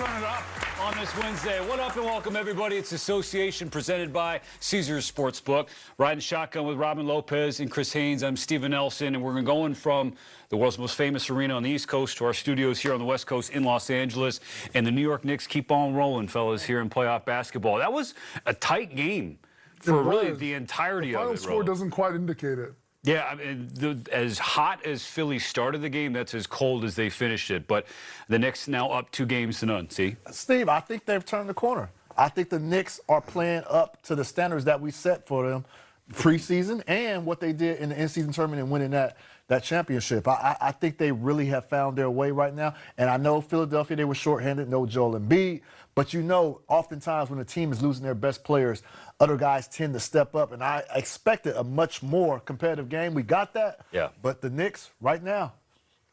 turn it up on this Wednesday. What up and welcome, everybody. It's Association presented by Caesars Sportsbook. Riding shotgun with Robin Lopez and Chris Haynes. I'm Steven Nelson, and we're going from the world's most famous arena on the East Coast to our studios here on the West Coast in Los Angeles. And the New York Knicks keep on rolling, fellas, here in playoff basketball. That was a tight game for really the entirety of it. The final score doesn't quite indicate it. Yeah, I mean, as hot as Philly started the game, that's as cold as they finished it. But the Knicks now up 2-0. See? Steve, I think they've turned the corner. I think the Knicks are playing up to the standards that we set for them preseason and what they did in the in-season tournament and winning that championship. I think they really have found their way right now. And I know Philadelphia, they were shorthanded, no Joel Embiid. But you know, oftentimes when a team is losing their best players, other guys tend to step up. And I expected a much more competitive game. We got that. Yeah. But the Knicks, right now,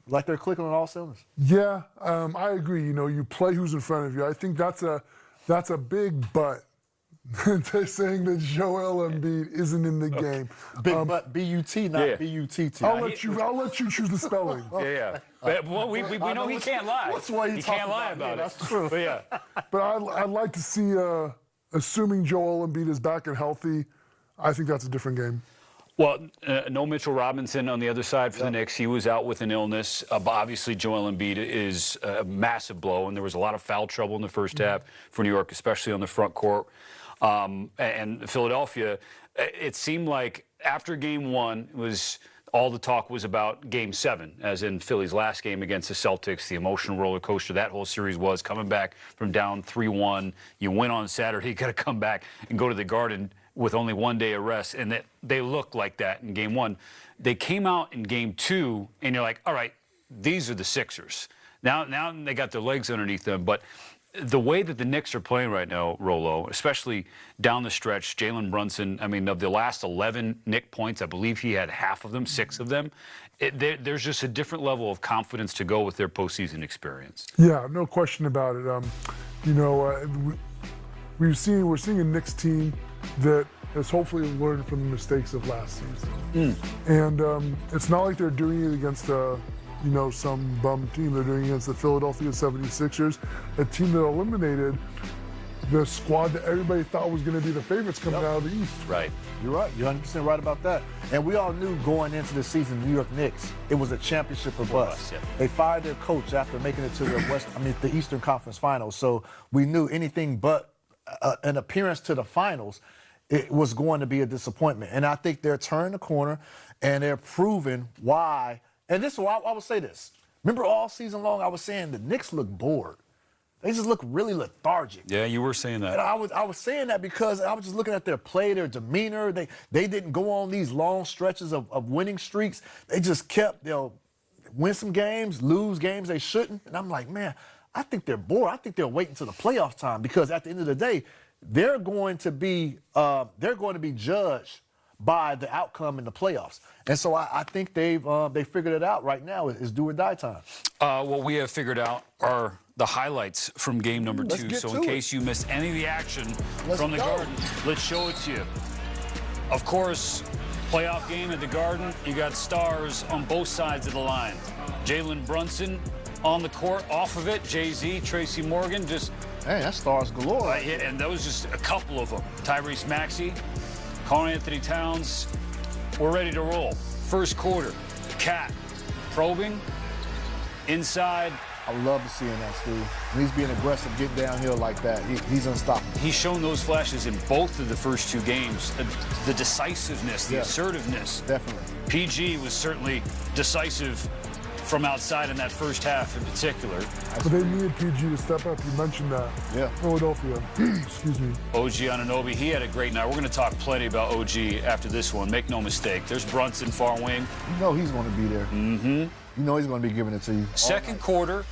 like they're clicking on all cylinders. Yeah, I agree. You know, you play who's in front of you. I think that's a big but. They're saying that Joel Embiid isn't in the game. Big but, B-U-T, not B-U-T-T. I'll let you choose the spelling. Yeah. But, well, we know he can't lie. That's why he can't lie about it. That's true. But yeah. But I'd like to see, assuming Joel Embiid is back and healthy, I think that's a different game. Well, no Mitchell Robinson on the other side for the Knicks. He was out with an illness. Obviously, Joel Embiid is a massive blow, and there was a lot of foul trouble in the first half for New York, especially on the front court. And Philadelphia, it seemed like after Game 1, all the talk was about Game 7, as in Philly's last game against the Celtics, the emotional roller coaster that whole series was, coming back from down 3-1. You win on Saturday, you got to come back and go to the Garden with only 1 day of rest, and they looked like that in Game 1. They came out in Game 2, and you're like, all right, these are the Sixers. Now they got their legs underneath them, but the way that the Knicks are playing right now, Rolo, especially down the stretch, Jalen Brunson, I mean, of the last 11 Knick points, I believe he had half of them, 6 of them. There's just a different level of confidence to go with their postseason experience. Yeah, no question about it. You know, we're seeing a Knicks team that has hopefully learned from the mistakes of last season. And it's not like they're doing it against you know, some bum team. They're doing it against the Philadelphia 76ers, a team that eliminated the squad that everybody thought was going to be the favorites coming out of the East. Right. You're right. You're 100% right about that. And we all knew going into the season, New York Knicks, it was a championship or bust. Yeah. They fired their coach after making it to the Eastern Conference Finals. So we knew anything but an appearance to the finals, it was going to be a disappointment. And I think they're turning the corner and they're proving why. And this is why I would say this. Remember all season long I was saying the Knicks look bored. They just look really lethargic. Yeah, you were saying that. And I was saying that because I was just looking at their play, their demeanor. They didn't go on these long stretches of winning streaks. They just they'll win some games, lose games they shouldn't. And I'm like, man, I think they're bored. I think they're waiting till the playoff time because at the end of the day, they're going to be judged by the outcome in the playoffs. And so I think they figured it out right now. It's do or die time. What we have figured out are the highlights from game number 2. So in case you missed any of the action from the Garden, let's show it to you. Of course, playoff game at the Garden, you got stars on both sides of the line. Jalen Brunson on the court, off of it, Jay-Z, Tracy Morgan, just... Hey, that's stars galore. And that was just a couple of them. Tyrese Maxey, Karl-Anthony Towns, we're ready to roll. First quarter, Cat probing, inside. I love to seeing that, Steve. When he's being aggressive, getting downhill like that, he's unstoppable. He's shown those flashes in both of the first 2 games. The decisiveness, the assertiveness. Definitely. PG was certainly decisive from outside in that first half in particular. But they needed PG to step up. You mentioned that. Yeah. Philadelphia. Excuse me. OG Anunoby, he had a great night. We're going to talk plenty about OG after this one. Make no mistake. There's Brunson, far wing. You know he's going to be there. Mm-hmm. You know he's going to be giving it to you. Second quarter,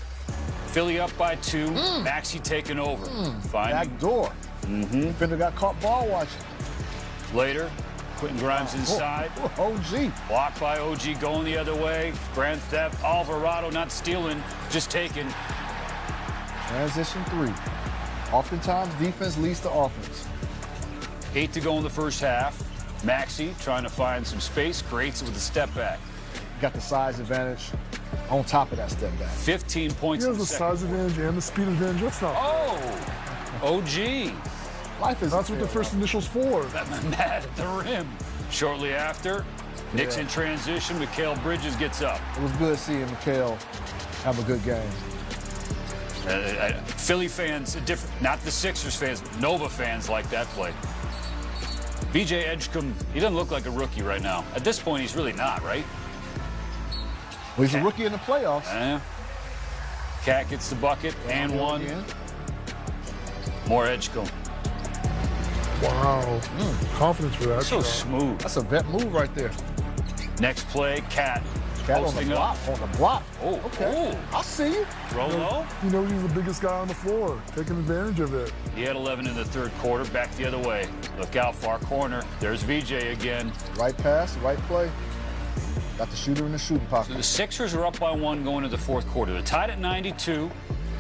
Philly up by 2. Maxey taking over. Back door. Defender got caught ball watching. Later, Quentin Grimes inside. OG. Blocked by OG going the other way. Grand theft. Alvarado not stealing, just taking. Transition 3. Oftentimes, defense leads to offense. 8 to go in the first half. Maxey trying to find some space, creates it with a step back. got the size advantage on top of that step back. 15 points He in has the the second. size advantage and the speed advantage. That's not. Oh, OG. Life is That's what the first initial's for. Mad at the rim. Shortly after, Knicks in transition. Mikal Bridges gets up. It was good seeing Mikal have a good game. Philly fans, different, not the Sixers fans, but Nova fans like that play. VJ Edgecombe, he doesn't look like a rookie right now. At this point, he's really not, right? Well, he's a rookie in the playoffs. Cat gets the bucket and one. Again. More Edgecombe. Wow. Confidence for that. So shot. smooth. That's a vet move right there. Next play, Cat Cat on the posting block. up. On the block. Oh, Okay. I see you. Rolo. You know he's the biggest guy on the floor, taking advantage of it. He had 11 in the third quarter. Back the other way. Look out, far corner. There's VJ again. Right pass, right play. Got the shooter in the shooting So pocket. the Sixers are up by one going into the fourth quarter. They're tied at 92.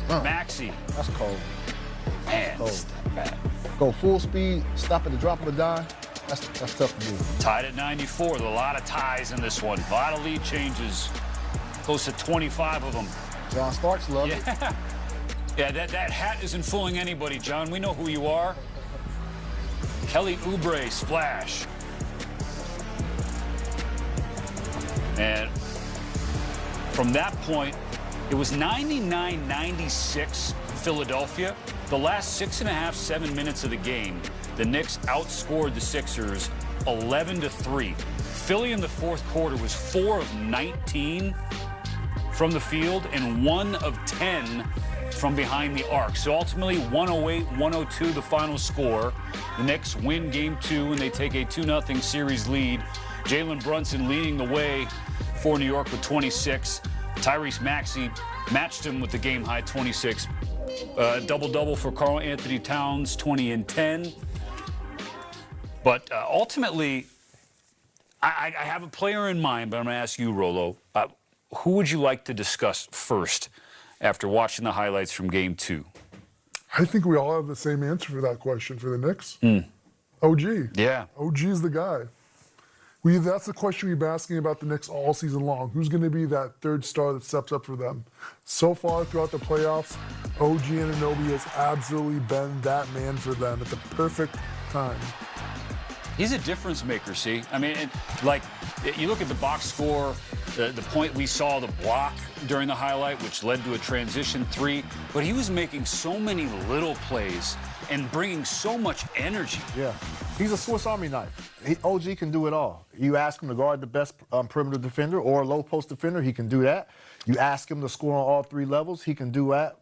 Maxey. That's cold. Man, cold. step back. Go full speed, stop at the drop of a dime. That's tough to do. Tied at 94. There's a lot of ties in this one. A lot of lead changes. Close to 25 of them. John Starks loved it. Yeah, that hat isn't fooling anybody, John. We know who you are. Kelly Oubre splash. And from that point, it was 99-96 Philadelphia. The last 6.5, 7 minutes of the game, the Knicks outscored the Sixers 11-3. Philly in the fourth quarter was 4 of 19 from the field and 1 of 10 from behind the arc. So ultimately, 108-102 the final score. The Knicks win game 2 and they take a 2-0 series lead. Jalen Brunson leading the way for New York with 26. Tyrese Maxey matched him with the game-high 26. Double-double for Karl Anthony Towns, 20 and 10. But ultimately, I have a player in mind, but I'm going to ask you, Rolo. Who would you like to discuss first after watching the highlights from Game 2? I think we all have the same answer for that question for the Knicks. OG. Yeah. OG is the guy. That's the question we've been asking about the Knicks all season long. Who's going to be that third star that steps up for them? So far throughout the playoffs, OG Anunoby has absolutely been that man for them at the perfect time. He's a difference maker, see? I mean, like, you look at the box score, the point we saw, the block during the highlight, which led to a transition 3, but he was making so many little plays and bringing so much energy. Yeah. He's a Swiss Army knife. OG can do it all. You ask him to guard the best perimeter defender or low post defender, he can do that. You ask him to score on all 3 levels, he can do that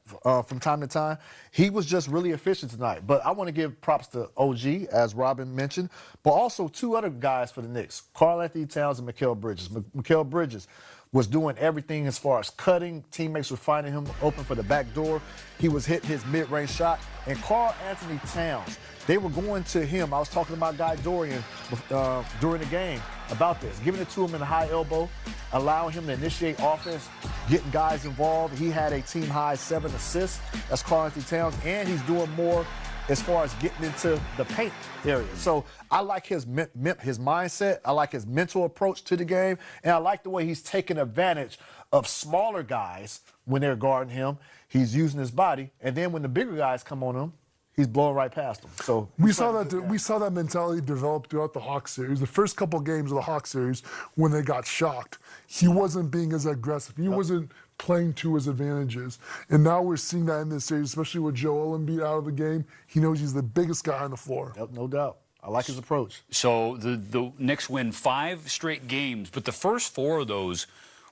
from time to time. He was just really efficient tonight. But I want to give props to OG, as Robin mentioned, but also 2 other guys for the Knicks, Karl Anthony Towns and Mikal Bridges. Mikal Bridges was doing everything as far as cutting. Teammates were finding him open for the back door. He was hitting his mid-range shot. And Karl Anthony Towns, they were going to him. I was talking about Guy Dorian during the game about this, giving it to him in the high elbow, allowing him to initiate offense, getting guys involved. He had a team-high 7 assists. That's Karl Anthony Towns, and he's doing more as far as getting into the paint area. So I like his mindset. I like his mental approach to the game, and I like the way he's taking advantage of smaller guys when they're guarding him. He's using his body, and then when the bigger guys come on him, he's blowing right past them. So we saw that mentality develop throughout the Hawks series. The first couple games of the Hawks series, when they got shocked, he wasn't being as aggressive. He wasn't playing to his advantages. And now we're seeing that in this series, especially with Joel Embiid out of the game. He knows he's the biggest guy on the floor. Yep, no doubt. I like his approach. So the Knicks win 5 straight games, but the first 4 of those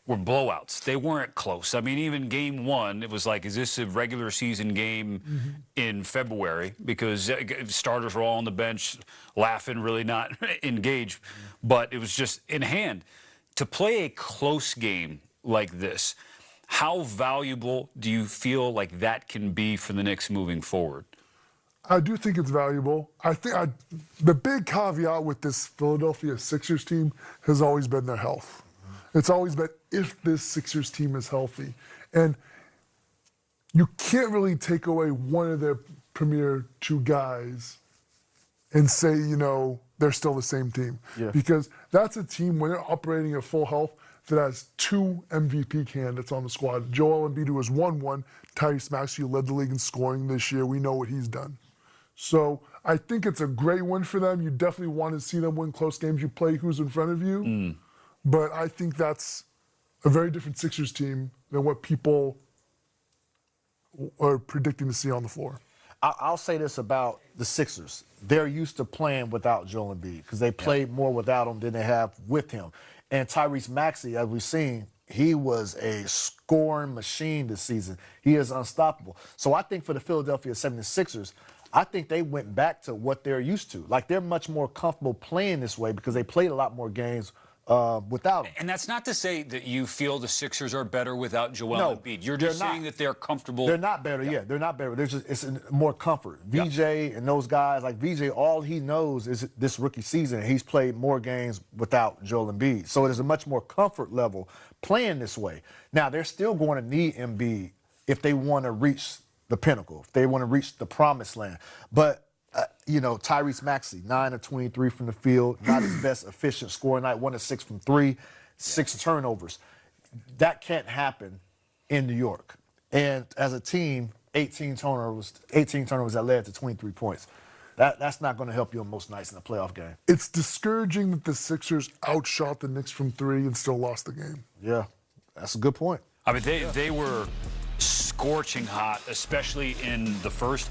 were blowouts. They weren't close. I mean, even game 1, it was like, is this a regular season game in February? Because starters were all on the bench, laughing, really not engaged. But it was just in hand. To play a close game like this, how valuable do you feel like that can be for the Knicks moving forward? I do think it's valuable. I think the big caveat with this Philadelphia Sixers team has always been their health. It's always been if this Sixers team is healthy. And you can't really take away one of their premier 2 guys and say, they're still the same team. Yeah. Because that's a team, when they're operating at full health, that has 2 MVP candidates on the squad. Joel Embiid, who has won one. Tyrese Maxey, who led the league in scoring this year. We know what he's done. So I think it's a great win for them. You definitely want to see them win close games. You play who's in front of you. But I think that's a very different Sixers team than what people are predicting to see on the floor. I'll say this about the Sixers. They're used to playing without Joel Embiid because they played more without him than they have with him. And Tyrese Maxey, as we've seen, he was a scoring machine this season. He is unstoppable. So I think for the Philadelphia 76ers, I think they went back to what they're used to. Like, they're much more comfortable playing this way because they played a lot more games without him. And that's not to say that you feel the Sixers are better without Joel Embiid. You're just saying that they're comfortable. They're not better, they're not better. They're just, it's more comfort. VJ and those guys, like VJ, all he knows is this rookie season, and he's played more games without Joel Embiid. So there's a much more comfort level playing this way. Now, they're still going to need Embiid if they want to reach the pinnacle, if they want to reach the promised land. But Tyrese Maxey, 9 of 23 from the field, not his best efficient scoring night, 1 of 6 from 3, 6 turnovers. That can't happen in New York. And as a team, 18 turnovers that led to 23 points. That's not going to help you on most nights in a playoff game. It's discouraging that the Sixers outshot the Knicks from 3 and still lost the game. Yeah, that's a good point. I mean, they were scorching hot, especially in the first half.